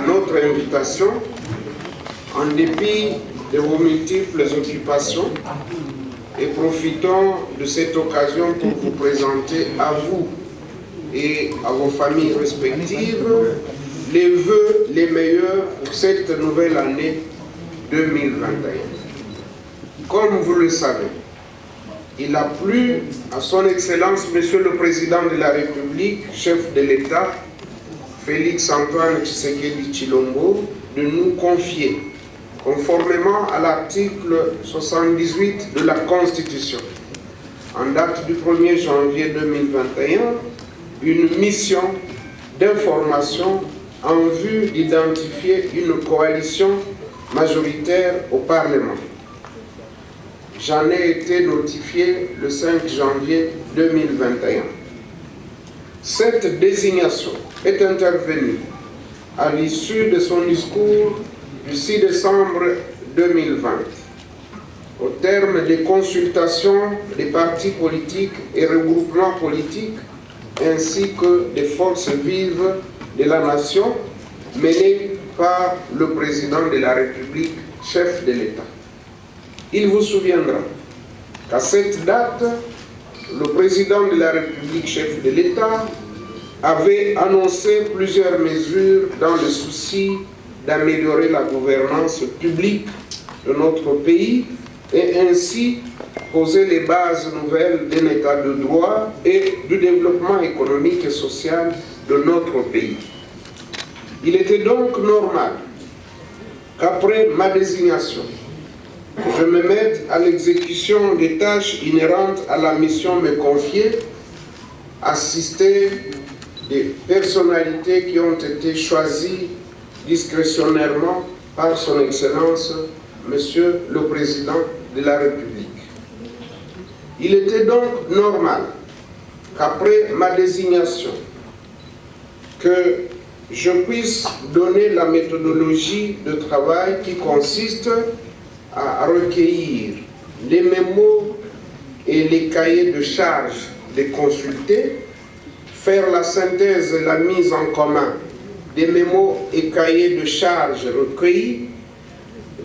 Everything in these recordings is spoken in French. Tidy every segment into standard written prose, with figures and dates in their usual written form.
notre invitation, en dépit de vos multiples occupations, et profitons de cette occasion pour vous présenter à vous et à vos familles respectives les vœux les meilleurs pour cette nouvelle année 2021. Comme vous le savez, il a plu à son Excellence, Monsieur le Président de la République, chef de l'État, Félix Antoine Tshisekedi Tshilombo, de nous confier, conformément à l'article 78 de la Constitution, en date du 1er janvier 2021, une mission d'information en vue d'identifier une coalition majoritaire au Parlement. J'en ai été notifié le 5 janvier 2021. Cette désignation est intervenue à l'issue de son discours du 6 décembre 2020, au terme des consultations des partis politiques et regroupements politiques, ainsi que des forces vives de la nation, menées par le président de la République, chef de l'État. Il vous souviendra qu'à cette date, le président de la République, chef de l'État, avait annoncé plusieurs mesures dans le souci d'améliorer la gouvernance publique de notre pays et ainsi poser les bases nouvelles d'un état de droit et du développement économique et social de notre pays. Il était donc normal qu'après ma désignation, je me mette à l'exécution des tâches inhérentes à la mission me confiée, assister des personnalités qui ont été choisies discrétionnairement par son Excellence, Monsieur le Président de la République. Il était donc normal qu'après ma désignation, que je puisse donner la méthodologie de travail qui consiste à recueillir les mémos et les cahiers de charges des consultés, faire la synthèse et la mise en commun des mémos et cahiers de charges recueillis,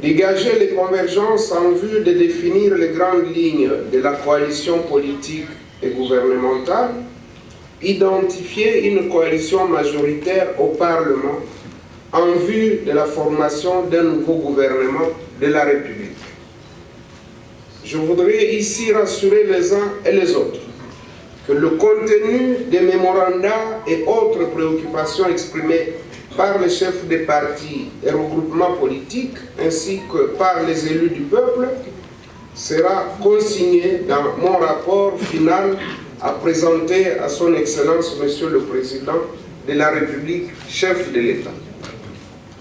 dégager les convergences en vue de définir les grandes lignes de la coalition politique et gouvernementale, identifier une coalition majoritaire au Parlement en vue de la formation d'un nouveau gouvernement de la République. Je voudrais ici rassurer les uns et les autres que le contenu des mémorandums et autres préoccupations exprimées par les chefs des partis et regroupements politiques ainsi que par les élus du peuple sera consigné dans mon rapport final à présenter à son Excellence Monsieur le Président de la République, chef de l'État.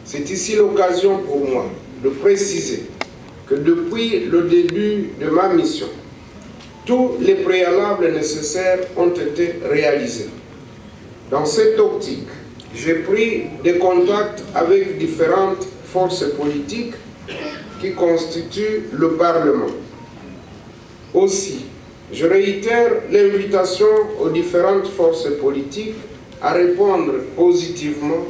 C'est ici l'occasion pour moi de préciser que depuis le début de ma mission, tous les préalables nécessaires ont été réalisés. Dans cette optique, j'ai pris des contacts avec différentes forces politiques qui constituent le Parlement. Aussi, je réitère l'invitation aux différentes forces politiques à répondre positivement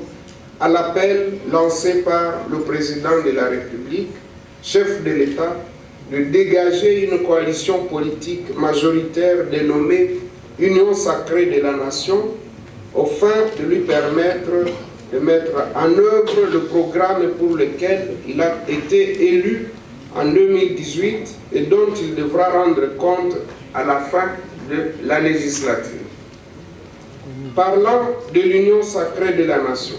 à l'appel lancé par le Président de la République, chef de l'État, de dégager une coalition politique majoritaire dénommée Union sacrée de la nation, afin de lui permettre de mettre en œuvre le programme pour lequel il a été élu en 2018 et dont il devra rendre compte à la fin de la législature. Parlant de l'Union sacrée de la nation,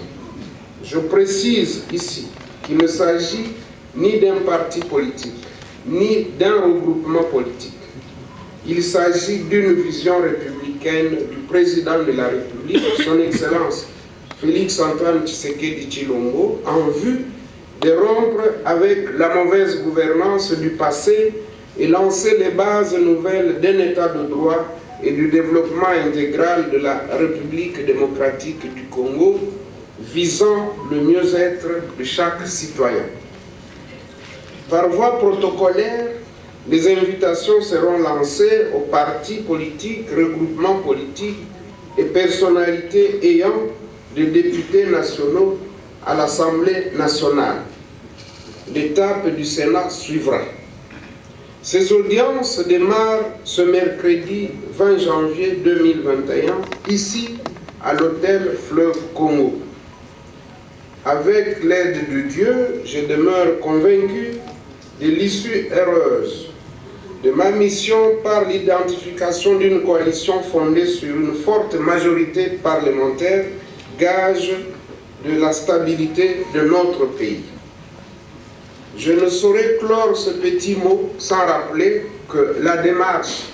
je précise ici qu'il ne s'agit ni d'un parti politique, ni d'un regroupement politique. Il s'agit d'une vision républicaine du président de la République, son Excellence Félix Antoine Tshisekedi Tshilombo, en vue de rompre avec la mauvaise gouvernance du passé et lancer les bases nouvelles d'un état de droit et du développement intégral de la République démocratique du Congo, visant le mieux-être de chaque citoyen. Par voie protocolaire, les invitations seront lancées aux partis politiques, regroupements politiques et personnalités ayant des députés nationaux à l'Assemblée nationale. L'étape du Sénat suivra. Ces audiences démarrent ce mercredi 20 janvier 2021, ici à l'hôtel Fleuve Congo. Avec l'aide de Dieu, je demeure convaincu de l'issue heureuse de ma mission par l'identification d'une coalition fondée sur une forte majorité parlementaire, gage de la stabilité de notre pays. Je ne saurais clore ce petit mot sans rappeler que la démarche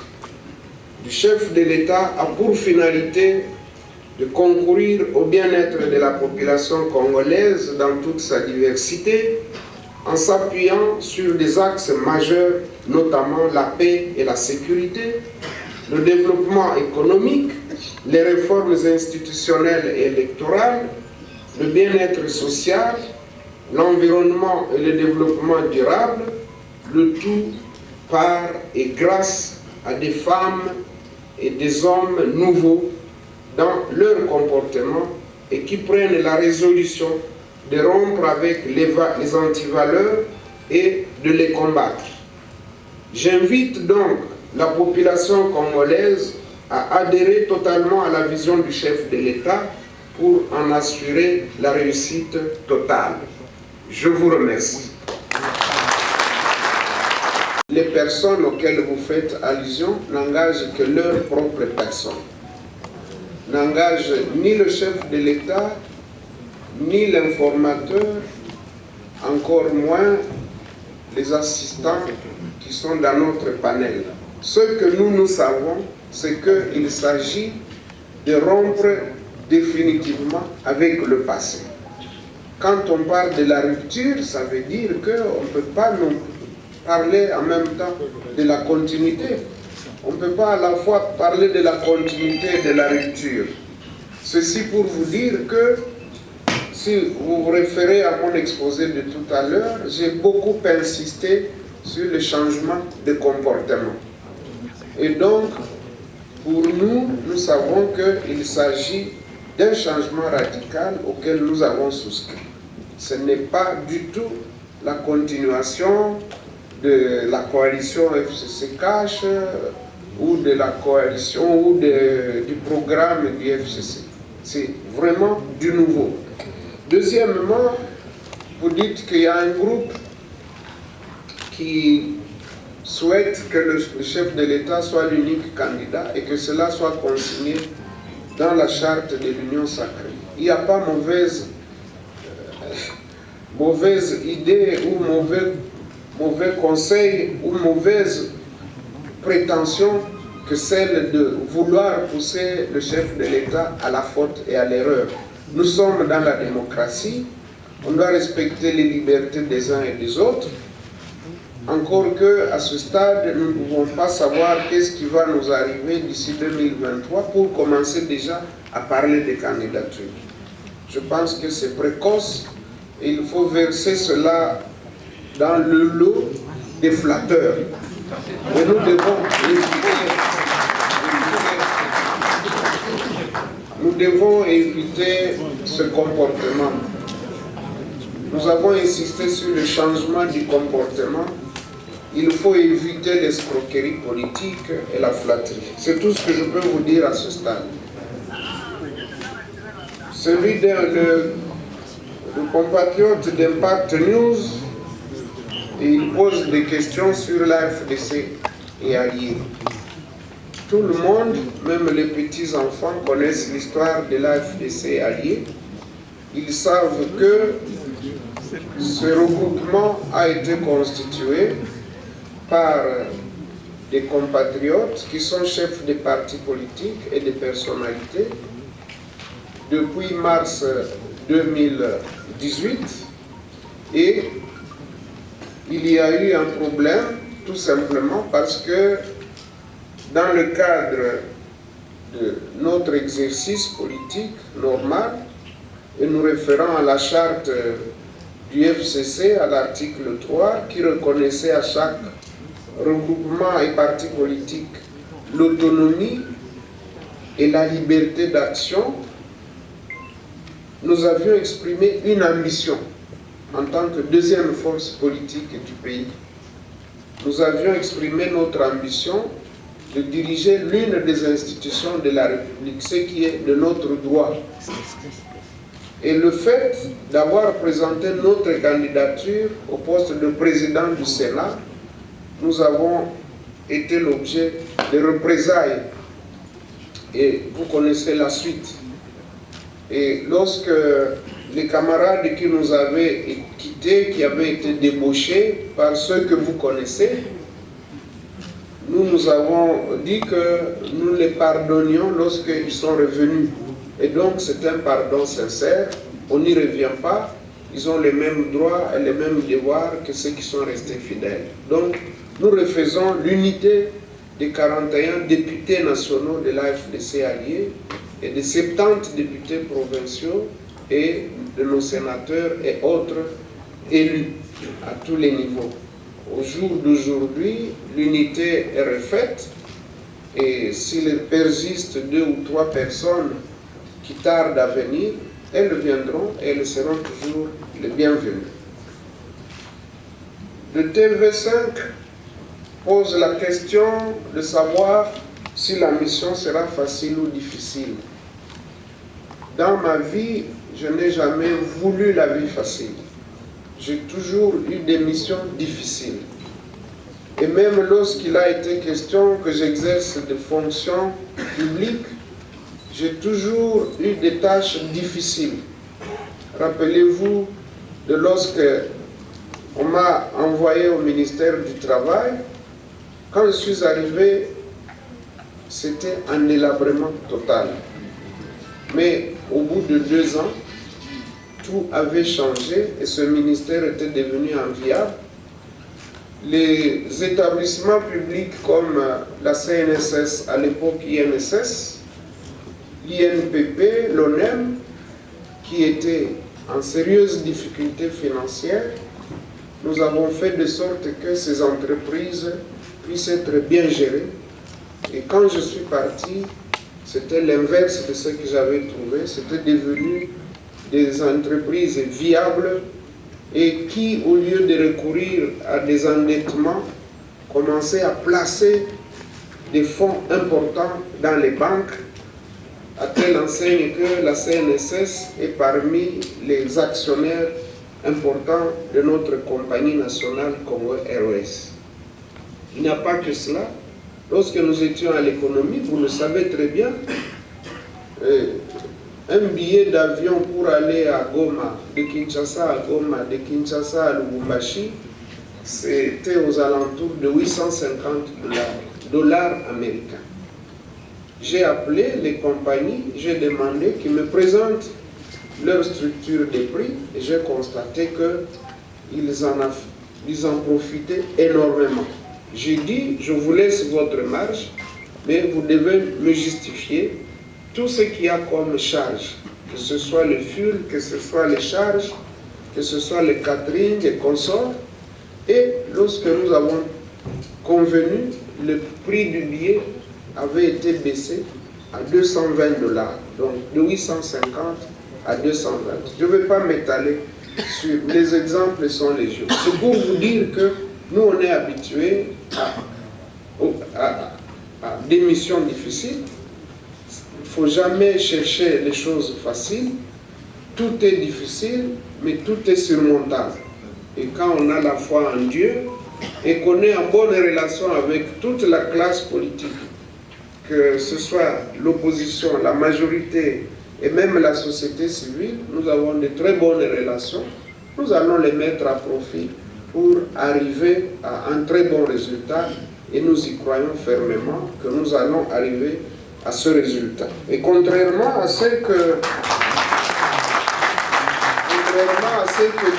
du chef de l'État a pour finalité de concourir au bien-être de la population congolaise dans toute sa diversité, en s'appuyant sur des axes majeurs, notamment la paix et la sécurité, le développement économique, les réformes institutionnelles et électorales, le bien-être social, l'environnement et le développement durable, le tout par et grâce à des femmes et des hommes nouveaux dans leur comportement et qui prennent la résolution de rompre avec les antivaleurs et de les combattre. J'invite donc la population congolaise à adhérer totalement à la vision du chef de l'État pour en assurer la réussite totale. Je vous remercie. Les personnes auxquelles vous faites allusion n'engagent que leur propre personne. N'engagent ni le chef de l'État, ni l'informateur, encore moins les assistants qui sont dans notre panel. Ce que nous savons, c'est qu'il s'agit de rompre définitivement avec le passé. Quand on parle de la rupture, ça veut dire qu'on ne peut pas nous parler en même temps de la continuité. On ne peut pas à la fois parler de la continuité et de la rupture. Ceci pour vous dire que, si vous vous référez à mon exposé de tout à l'heure, j'ai beaucoup insisté sur le changement de comportement. Et donc, pour nous, nous savons qu'il s'agit d'un changement radical auquel nous avons souscrit. Ce n'est pas du tout la continuation de la coalition FCC Cash ou de la coalition ou du programme du FCC. C'est vraiment du nouveau. Deuxièmement, vous dites qu'il y a un groupe qui souhaite que le chef de l'État soit l'unique candidat et que cela soit consigné dans la charte de l'Union sacrée. Il n'y a pas mauvaise idée ou mauvais conseil ou mauvaise prétention que celle de vouloir pousser le chef de l'État à la faute et à l'erreur. Nous sommes dans la démocratie, on doit respecter les libertés des uns et des autres, encore qu'à ce stade, nous ne pouvons pas savoir qu'est-ce qui va nous arriver d'ici 2023 pour commencer déjà à parler des candidatures. Je pense que c'est précoce et il faut verser cela dans le lot des flatteurs. Et nous devons éviter ce comportement. Nous avons insisté sur le changement du comportement. Il faut éviter l'escroquerie politique et la flatterie. C'est tout ce que je peux vous dire à ce stade. Celui le compatriote d'Impact News, il pose des questions sur la FDC et alliés. Tout le monde, même les petits-enfants, connaissent l'histoire de la FDC et alliés. Ils savent que ce regroupement a été constitué par des compatriotes qui sont chefs des partis politiques et des personnalités depuis mars 2018 et il y a eu un problème tout simplement parce que dans le cadre de notre exercice politique normal et nous référant à la charte du FCC à l'article 3 qui reconnaissait à chaque regroupement et parti politique l'autonomie et la liberté d'action, nous avions exprimé une ambition en tant que deuxième force politique du pays. Nous avions exprimé notre ambition de diriger l'une des institutions de la République, ce qui est de notre droit. Et le fait d'avoir présenté notre candidature au poste de président du Sénat, nous avons été l'objet de représailles. Et vous connaissez la suite. Et lorsque les camarades qui nous avaient quittés, qui avaient été débauchés par ceux que vous connaissez, nous avons dit que nous les pardonnions lorsqu'ils sont revenus. Et donc c'est un pardon sincère, on n'y revient pas, ils ont les mêmes droits et les mêmes devoirs que ceux qui sont restés fidèles. Donc nous refaisons l'unité des 41 députés nationaux de l'AFDC alliés et des 70 députés provinciaux et de nos sénateurs et autres élus à tous les niveaux. Au jour d'aujourd'hui, l'unité est refaite et s'il persiste 2 ou 3 personnes qui tardent à venir, elles viendront et elles seront toujours les bienvenues. Le TV5 pose la question de savoir si la mission sera facile ou difficile. Dans ma vie, je n'ai jamais voulu la vie facile. J'ai toujours eu des missions difficiles. Et même lorsqu'il a été question que j'exerce des fonctions publiques, j'ai toujours eu des tâches difficiles. Rappelez-vous de lorsque on m'a envoyé au ministère du Travail, quand je suis arrivé, c'était un délabrement total. Mais au bout de 2 ans, tout avait changé et ce ministère était devenu inviable. Les établissements publics comme la CNSS, à l'époque INSS, l'INPP, l'ONEM, qui étaient en sérieuse difficulté financière, nous avons fait de sorte que ces entreprises puissent être bien gérées. Et quand je suis parti, c'était l'inverse de ce que j'avais trouvé. C'était devenu des entreprises viables et qui, au lieu de recourir à des endettements, commençaient à placer des fonds importants dans les banques, à telle enseigne que la CNSS est parmi les actionnaires importants de notre compagnie nationale Congo Airways. Il n'y a pas que cela. Lorsque nous étions à l'économie, vous le savez très bien, un billet d'avion pour aller à Goma, de Kinshasa à Goma, de Kinshasa à Lubumbashi, c'était aux alentours de 850 dollars américains. J'ai appelé les compagnies, j'ai demandé qu'ils me présentent leur structure des prix et j'ai constaté qu'ils en profitaient énormément. J'ai dit, je vous laisse votre marge, mais vous devez me justifier tout ce qu'il y a comme charge, que ce soit le fuel, que ce soit les charges, que ce soit le catering et consorts. Et lorsque nous avons convenu, le prix du billet avait été baissé à 220 dollars, donc de 850 à 220. Je ne vais pas m'étaler sur les exemples sont légion. C'est pour vous dire que nous on est habitués à des missions difficiles. Il ne faut jamais chercher les choses faciles. Tout est difficile, mais tout est surmontable. Et quand on a la foi en Dieu et qu'on est en bonne relation avec toute la classe politique, que ce soit l'opposition, la majorité et même la société civile, nous avons de très bonnes relations. Nous allons les mettre à profit pour arriver à un très bon résultat et nous y croyons fermement que nous allons arriver à ce résultat. Et contrairement à ce que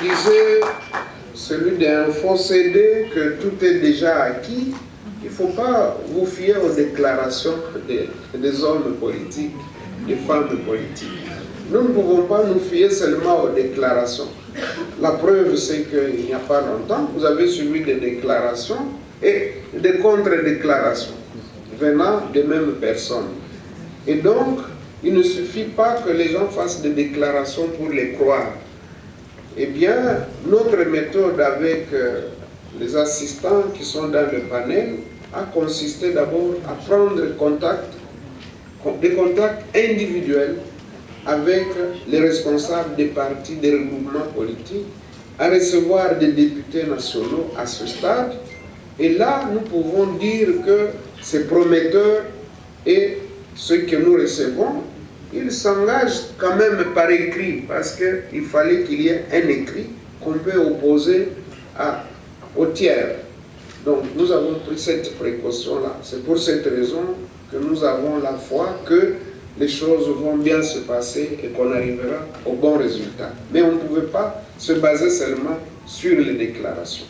disait celui d'un faux CD, que tout est déjà acquis, il ne faut pas vous fier aux déclarations des hommes politiques, des femmes politiques. Nous ne pouvons pas nous fier seulement aux déclarations. La preuve, c'est qu'il n'y a pas longtemps, vous avez suivi des déclarations et des contre-déclarations venant des mêmes personnes. Et donc, il ne suffit pas que les gens fassent des déclarations pour les croire. Eh bien, notre méthode avec les assistants qui sont dans le panel a consisté d'abord à prendre des contacts individuels avec les responsables des partis, des regroupements politiques, à recevoir des députés nationaux à ce stade. Et là, nous pouvons dire que c'est prometteur et ce que nous recevons, ils s'engagent quand même par écrit, parce qu'il fallait qu'il y ait un écrit qu'on peut opposer au tiers. Donc nous avons pris cette précaution-là. C'est pour cette raison que nous avons la foi que les choses vont bien se passer et qu'on arrivera au bon résultat. Mais on ne pouvait pas se baser seulement sur les déclarations.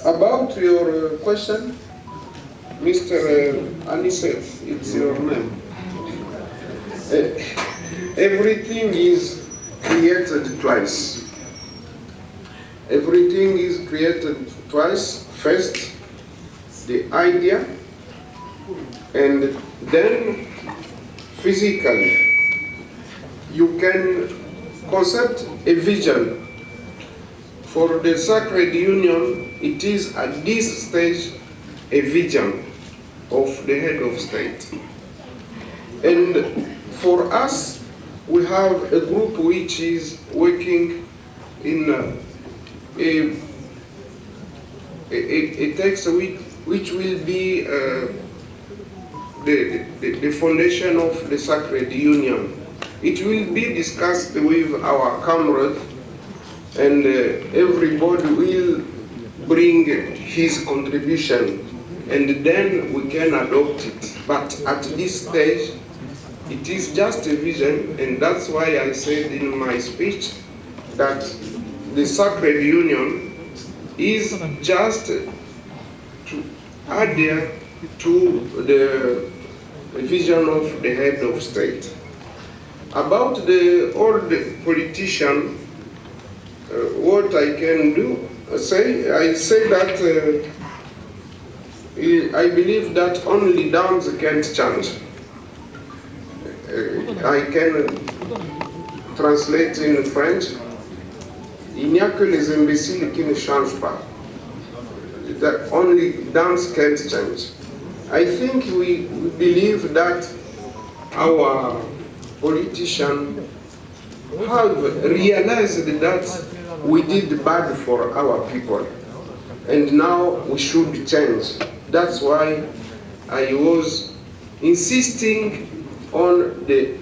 About your question, Mr. Anisef, it's your name. Everything is created twice. Everything is created twice. First, the idea, and then physically. You can concept a vision. For the Sacred Union, it is at this stage a vision of the head of state. And for us, we have a group which is working in a text which will be the foundation of the Sacred Union. It will be discussed with our comrades, and everybody will bring his contribution, and then we can adopt it. But at this stage, it is just a vision, and that's why I said in my speech that the Sacred Union is just to adhere to the vision of the head of state. About the old politician, what I can do, I say that I believe that only downs can't change. I can translate in French. Il n'y a que les imbéciles qui ne changent pas. That only downs can't change. I think we believe that our politicians have realized that we did bad for our people, and now we should change. That's why I was insisting on the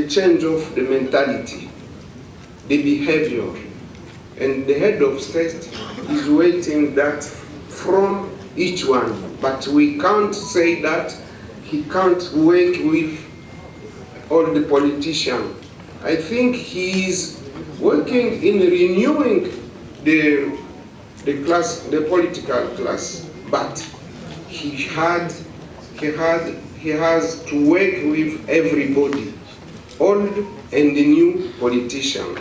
change of the mentality, the behavior, and the head of state is waiting that from each one. But we can't say that he can't work with all the politicians. I think he is working in renewing the political class, but he has to work with everybody, old and the new politician,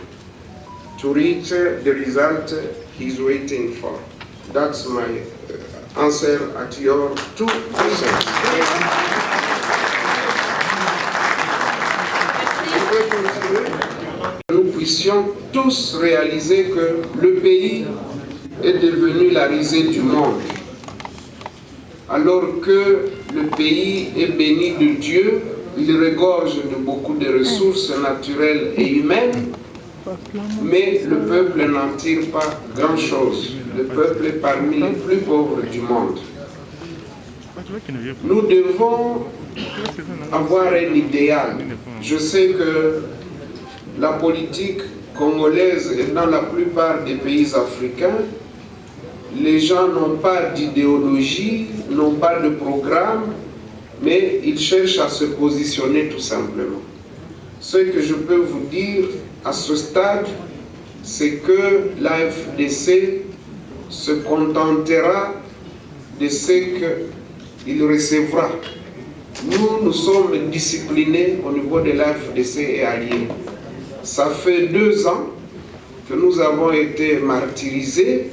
to reach the result he's waiting for. That's my answer at your two questions. Nous puissions tous réaliser que le pays est devenu la risée du monde, alors que le pays est béni de Dieu, il regorge de beaucoup de ressources naturelles et humaines, mais le peuple n'en tire pas grand-chose. Le peuple est parmi les plus pauvres du monde. Nous devons avoir un idéal. Je sais que la politique congolaise et dans la plupart des pays africains, les gens n'ont pas d'idéologie, n'ont pas de programme, mais ils cherchent à se positionner tout simplement. Ce que je peux vous dire à ce stade, c'est que l'AFDC se contentera de ce qu'il recevra. Nous sommes disciplinés au niveau de l'AFDC et alliés. Ça fait 2 ans que nous avons été martyrisés,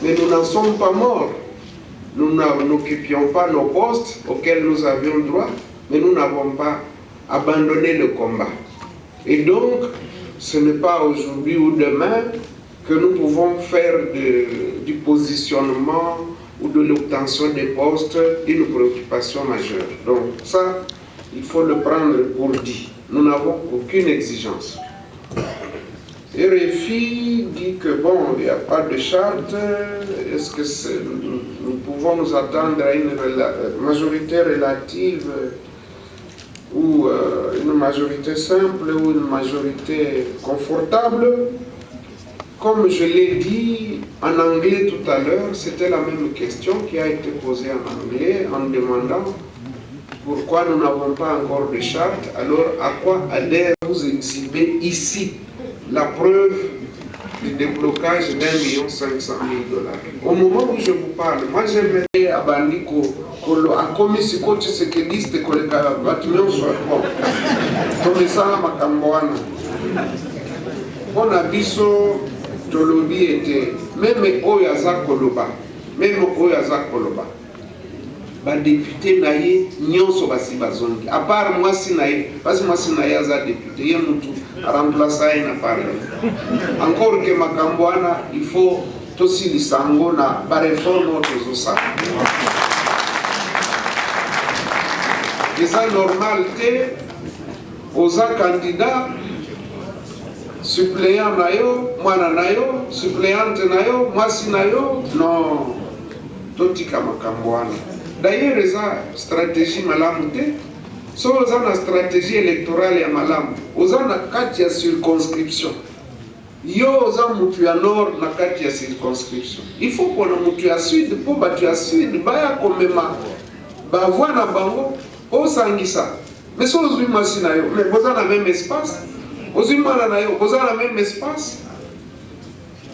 mais nous n'en sommes pas morts. nous n'occupions pas nos postes auxquels nous avions droit, mais nous n'avons pas abandonné le combat. Et donc, ce n'est pas aujourd'hui ou demain que nous pouvons faire du positionnement ou de l'obtention des postes une préoccupation majeure. Donc ça, il faut le prendre pour dit. Nous n'avons aucune exigence. RFI dit que bon, il n'y a pas de charte. Est-ce que nous pouvons nous attendre à une majorité relative ou une majorité simple ou une majorité confortable? Comme je l'ai dit en anglais tout à l'heure, c'était la même question qui a été posée en anglais en demandant pourquoi nous n'avons pas encore de charte. Alors, à quoi adhère vous exhibez ici la preuve du déblocage d'1 500 000 $? Au moment où je vous parle, moi j'aimerais à Bandiko, à commissi coach sekediste koleka batumio soit bon. Comme ça, ma camboana. On a biso tolobi était même oyaza koloba, même oyaza koloba. Ba député naïe nyonso basi bazongi. À part moi si naïe, parce que moi si naïe aza député, yé mutu remplacer na parle. Encore que makambwana, il faut tosi lisango na ba réforme tozo ça. Et ça normalité aux candidats suppléant nayo, mwana nayo, suppléante nayo, mwasi nayo, non, totika makambwana. D'ailleurs, eza stratégie malamu te. So oza na stratégie électorale ya malamu, oza na kati ya circonscription. Yo oza mutu ya nord na kati ya circonscription. Il faut qu'on a mutu ya sud, po batu ya sud, baya komema, bavwa na bango, osangisa. Mais so ozwi mwasi nayo, mais boza na même espace. Ozwi mwana na yo, boza na même espace.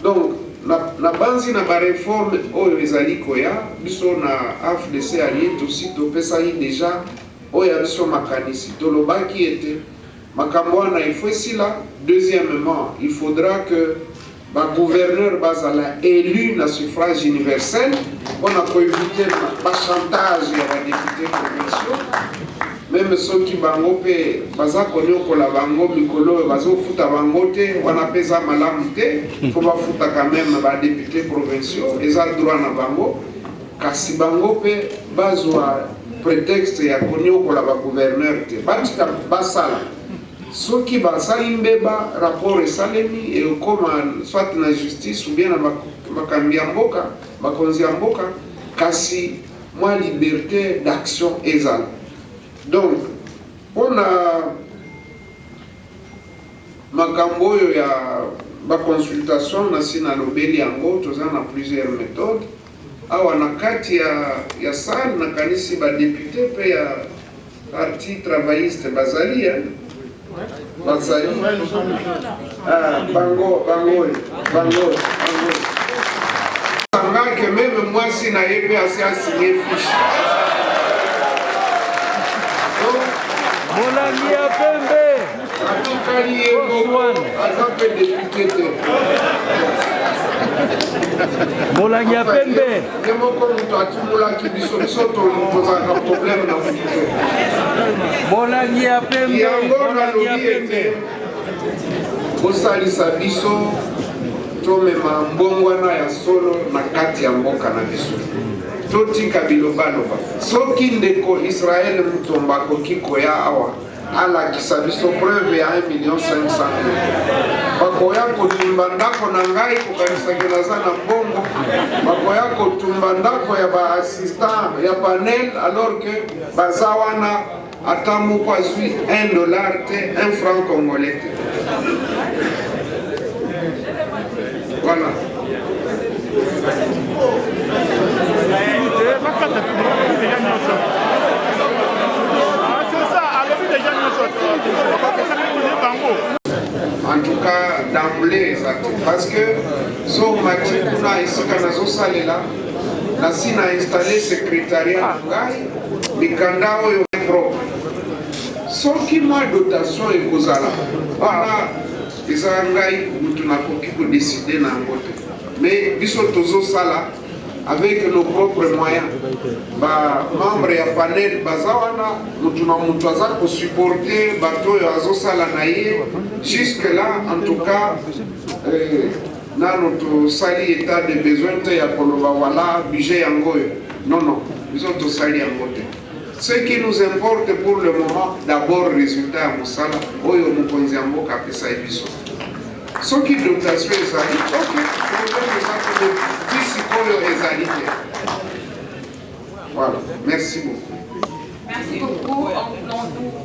Donc, na banzi na ba réforme oyo ezali koya, biso na AFDC allié aussi topesa yi déjà oyo biso makanisi. Tolobaki ete makambo wana il faut sila. Deuxièmement, il faudra que ba gouverneur bazala élu na suffrage universel. On a pour éviter ba chantage ya ba députés provinciaux. Même ceux qui bango pe baza konyokola bango mikolo bazo futa bango te wana pesa malamu te, faut ba futa quand même ba députés provinciaux eza droit na bango kasi bango pe bazwa prétexte ya konyokola ba gouverneur te batika basala soki basali mbeba rapport esalemi et comme soit na justice ou bien na bakambi ya mboka bakonzi ya mboka kasi mwa liberté d'action ezala. Donc, on a makambo ya ba consultation na sina lobeli yango toza na plusieurs méthodes. Awa na kati ya salle na kanisi ba député pe ya parti travailliste bazali bazali bango sanga que même moi si na yepe assez signé fiche. Molangi ya pembe. Atukali yego azape député te. Molangi ya pembe. Nemo ko mutu atumula ki biso to poza ka problème na futuko. Molangi ya pembe. Yango na lobi ete kosalisa biso tomema mbongwana ya solo na kati ya mboka na biso. Totika bilobaloba soki ndeko Israel mutomba koki koya awa ala kisabiso preuve ya 1 500 000 bakoya kotumba ndako na ngai kokanisa kelaza na bongo bakoya kotumba ndako ya ba assistant ya panel alors que bazawana atamu kwa zui $1 te 1 franc congolais te. Voilà. En tout cas, d'emblée, parce que so mati kuna isika nazo salela na sina installé secrétariat ngai mikanda oyo propre soki ma dotation ekozala wana eza ngai mutu nakoki ko décider na ngote mais biso tozo sala avec nos propres moyens. Membre ya panel bazawana mutuna muntu aza ko supporter bato ya azosala na ye. Jusque là en tout cas notre sali état de besoin ya koloba wala budget yangoyo. Non, nous autres sali en côté. Ce qui nous importe pour le moment, d'abord le résultat à Moussala, oyo mukonzi ya mboka apesa ebiso. Soki dotation ezali, ok, voilà, merci beaucoup. Merci beaucoup.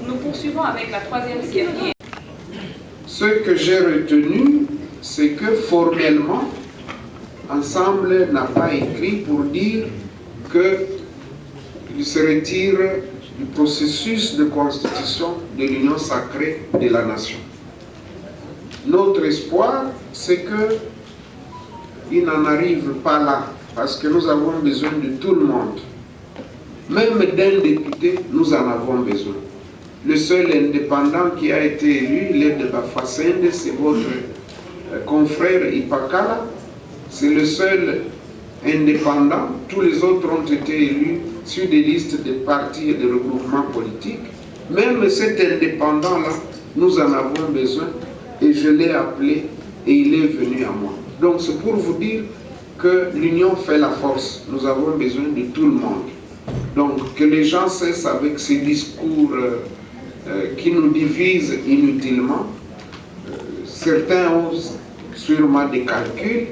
Nous poursuivons avec la troisième série. Ce que j'ai retenu, c'est que formellement, Ensemble n'a pas écrit pour dire qu'il se retire du processus de constitution de l'union sacrée de la nation. Notre espoir, c'est qu'il n'en arrive pas là, parce que nous avons besoin de tout le monde. Même d'un député, nous en avons besoin. Le seul indépendant qui a été élu, l'aide de Bafasende, c'est votre confrère Ipakala. C'est le seul indépendant. Tous les autres ont été élus sur des listes de partis et de regroupements politiques. Même cet indépendant-là, nous en avons besoin. Et je l'ai appelé et il est venu à moi. Donc c'est pour vous dire que l'union fait la force. Nous avons besoin de tout le monde. Donc que les gens cessent avec ces discours qui nous divisent inutilement. Certains ont sûrement des calculs,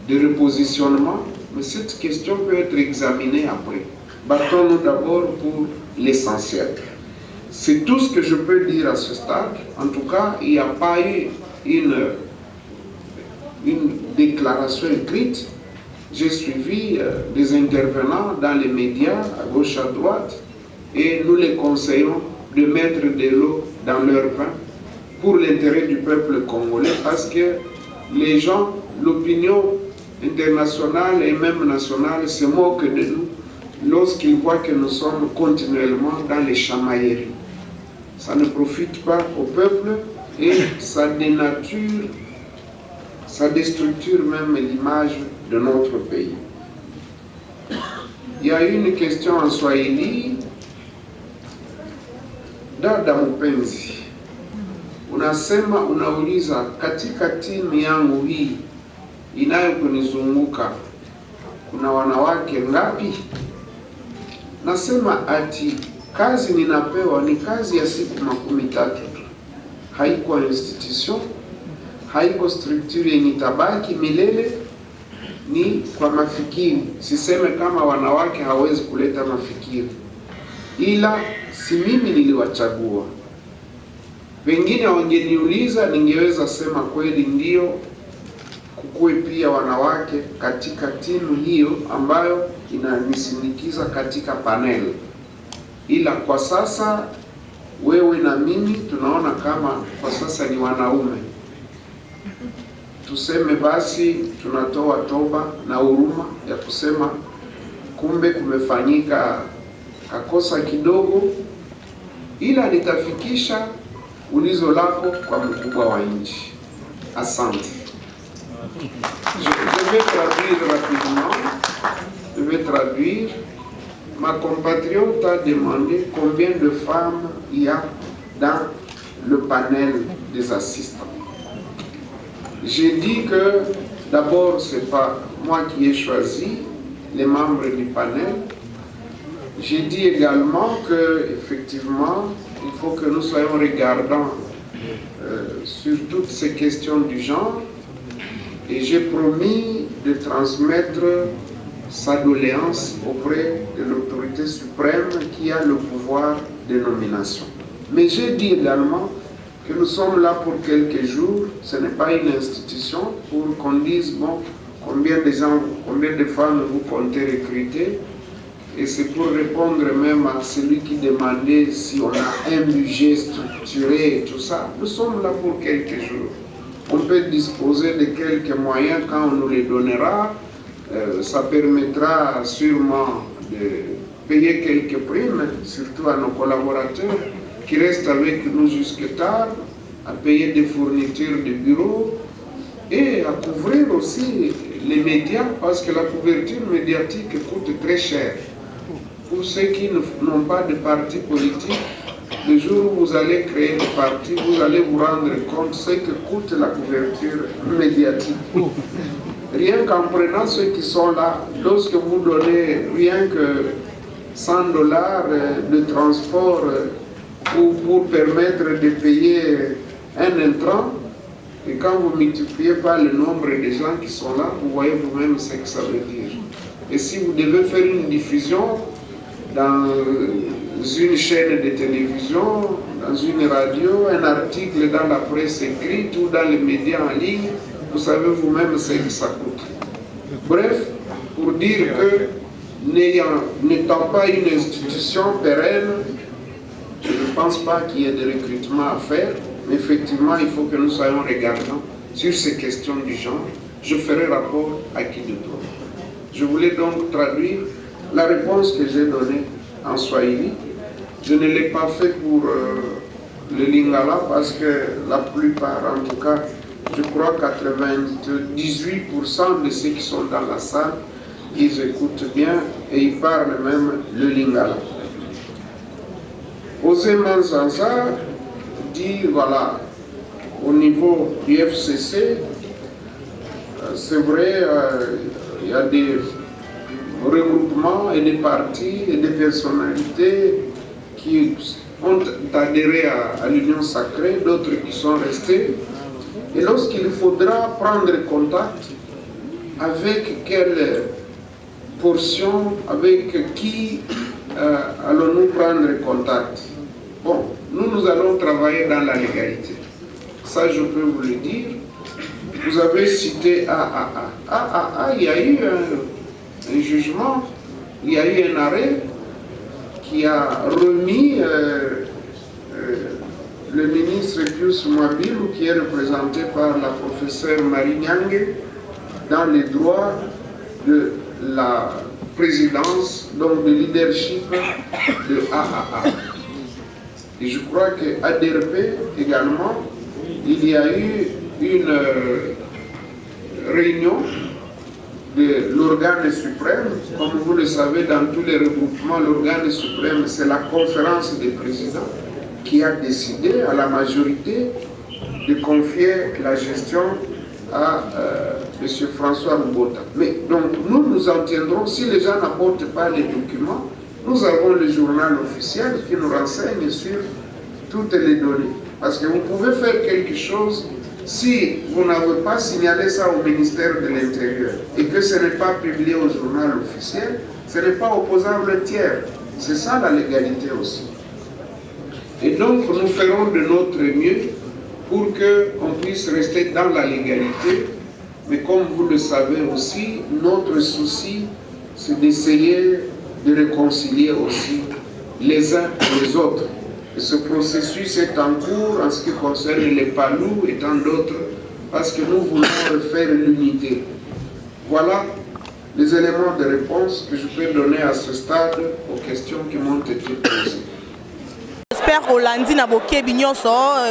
des repositionnements, mais cette question peut être examinée après. Battons-nous d'abord pour l'essentiel. C'est tout ce que je peux dire à ce stade. En tout cas, il n'y a pas eu une déclaration écrite. J'ai suivi des intervenants dans les médias, à gauche, à droite, et nous les conseillons de mettre de l'eau dans leur vin pour l'intérêt du peuple congolais, parce que les gens, l'opinion internationale et même nationale se moquent de nous lorsqu'ils voient que nous sommes continuellement dans les chamailleries. Ça ne profite pas au peuple et ça dénature, ça déstructure même l'image de notre pays. Il y a une question en Swahili. Dada mpenzi, unasema unauliza katika timu yangu hii inayokunizunguka kuna wanawake ngapi? Nasema ati kazi ninapewa ni kazi ya siku 30 tu. Haiko institution, haiko structure yenye tabaki milele, ni kwa mafikiri. Siseme kama wanawake hawezi kuleta mafikiri, ila si mimi niliwachagua. Wengine wangeniuliza, ningeweza sema kweli ndio, kukue pia wanawake katika timu hiyo ambayo inanisindikiza katika panel. Ila kwa sasa wewe na mimi tunaona kama kwa sasa ni wanaume. Tuseme basi tunatoa toba na huruma ya kusema kumbe kumefanyika kakosa kidogo, ila nitafikisha ulizo lako kwa mkubwa wa nchi. Asante. Je vais traduire rapidement. Je vais traduire. Ma compatriote a demandé combien de femmes il y a dans le panel des assistants. J'ai dit que d'abord c'est pas moi qui ai choisi les membres du panel. J'ai dit également que effectivement il faut que nous soyons regardants sur toutes ces questions du genre, et j'ai promis de transmettre sa doléance auprès de l'autorité suprême qui a le pouvoir de nomination. Mais j'ai dit également que nous sommes là pour quelques jours, ce n'est pas une institution pour qu'on dise bon, combien de femmes vous comptez recruter, et c'est pour répondre même à celui qui demandait si on a un budget structuré et tout ça. Nous sommes là pour quelques jours. On peut disposer de quelques moyens quand on nous les donnera. Ça permettra sûrement de payer quelques primes, surtout à nos collaborateurs qui restent avec nous jusque tard, à payer des fournitures de bureau et à couvrir aussi les médias, parce que la couverture médiatique coûte très cher. Pour ceux qui n'ont pas de parti politique, le jour où vous allez créer le parti, vous allez vous rendre compte ce que coûte la couverture médiatique. Rien qu'en prenant ceux qui sont là, lorsque vous donnez rien que $100 de transport pour permettre de payer un intrant, et quand vous multipliez par le nombre de gens qui sont là, vous voyez vous-même ce que ça veut dire. Et si vous devez faire une diffusion dans une chaîne de télévision, dans une radio, un article dans la presse écrite ou dans les médias en ligne, vous savez vous-même ce que ça coûte. Bref, pour dire que n'étant pas une institution pérenne, je ne pense pas qu'il y ait de recrutement à faire, mais effectivement, il faut que nous soyons regardants sur ces questions du genre. Je ferai rapport à qui de droit. Je voulais donc traduire la réponse que j'ai donnée en Swahili. Je ne l'ai pas fait pour le Lingala parce que la plupart, en tout cas, je crois 98% de ceux qui sont dans la salle, ils écoutent bien et ils parlent même le Lingala. Osé Manzanza dit, voilà, au niveau du FCC, c'est vrai, il y a des regroupements et des partis et des personnalités qui ont adhéré à l'Union sacrée, d'autres qui sont restés. Et lorsqu'il faudra prendre contact, avec quelle portion, avec qui allons-nous prendre contact? Bon, nous allons travailler dans la légalité. Ça, je peux vous le dire. Vous avez cité AAA. AAA, il y a eu un jugement, il y a eu un arrêt qui a remis le ministre Pius Mwabilu, qui est représenté par la professeure Marie Nyange, dans les droits de la présidence, donc de leadership de AAA. Et je crois qu'à DRP également, il y a eu une réunion de l'organe suprême. Comme vous le savez, dans tous les regroupements, l'organe suprême, c'est la conférence des présidents qui a décidé à la majorité de confier la gestion à M. François Mbota. Mais donc, nous en tiendrons, si les gens n'apportent pas les documents, nous avons le journal officiel qui nous renseigne sur toutes les données. Parce que vous pouvez faire quelque chose si vous n'avez pas signalé ça au ministère de l'Intérieur et que ce n'est pas publié au journal officiel, ce n'est pas opposable tiers. C'est ça la légalité aussi. Et donc nous ferons de notre mieux pour qu'on puisse rester dans la légalité. Mais comme vous le savez aussi, notre souci, c'est d'essayer de réconcilier aussi les uns et les autres. Et ce processus est en cours en ce qui concerne les Palous et tant d'autres, parce que nous voulons refaire l'unité. Voilà les éléments de réponse que je peux donner à ce stade aux questions qui m'ont été posées. J'espère au lundi na bokebi nyonso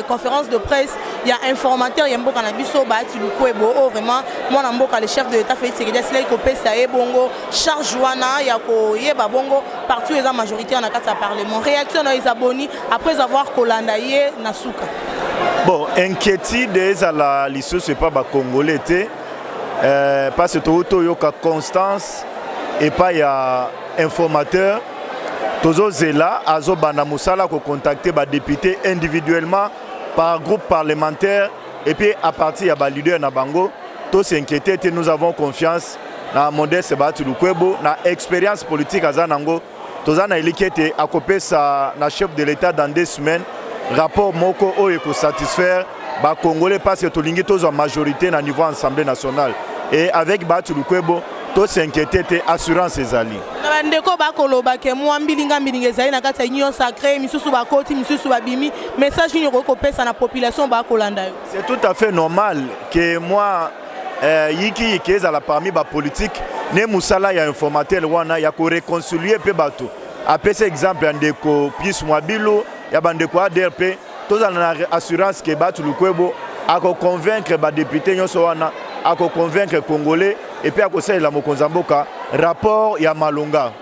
conférence de presse, il y a informateur ya mboka na biso Bahati Lukwebo vraiment moi na mboka le chef de l'état Félix Tshisekedi sila ko pesa ye bongo charge wana ya ko yeba bongo partout les majorité na kati ya parlement. Réaction na les abonnés après avoir kolanda ye na suka. Bon, inquiétude ezala lisusu pas ba congolais té parce que to yoka constance et pas ya informateur. Tozo Zela, Azo Banda Moussala, ko contacter les députés individuellement par groupe parlementaire et puis à partir de leader na bango, tous s'inquiéter et nous avons confiance dans Modeste Bahati Lukwebo, na expérience politique à Zanango. Tozana ilikete à copier sa na chef de l'État dans 2 semaines. Rapport moko o eko satisfaire ba Congolais parce que tolingi tozo majorité na niveau Assemblée nationale et avec Bahati Lukwebo to s'inquiéter te assurance ezali. Na ndeko ba koloba ke moi mbilinga ezali na kati ya union sacrée misusu ba koti misusu ba bimi message ni ko pesa na population ba kolanda yo. C'est tout à fait normal que moi yiki ezala parmi ba politique ne musala ya informateur wana ya ko réconcilier pe bato. Apesa exemple ya ndeko Pius Mwabilu ya bandeko ADRP tozala na assurance ke Bahati Lukwebo ako convaincre ba député nyonso wana ako convaincre congolais et puis akosalela mokonzi ya mboka rapport ya malonga.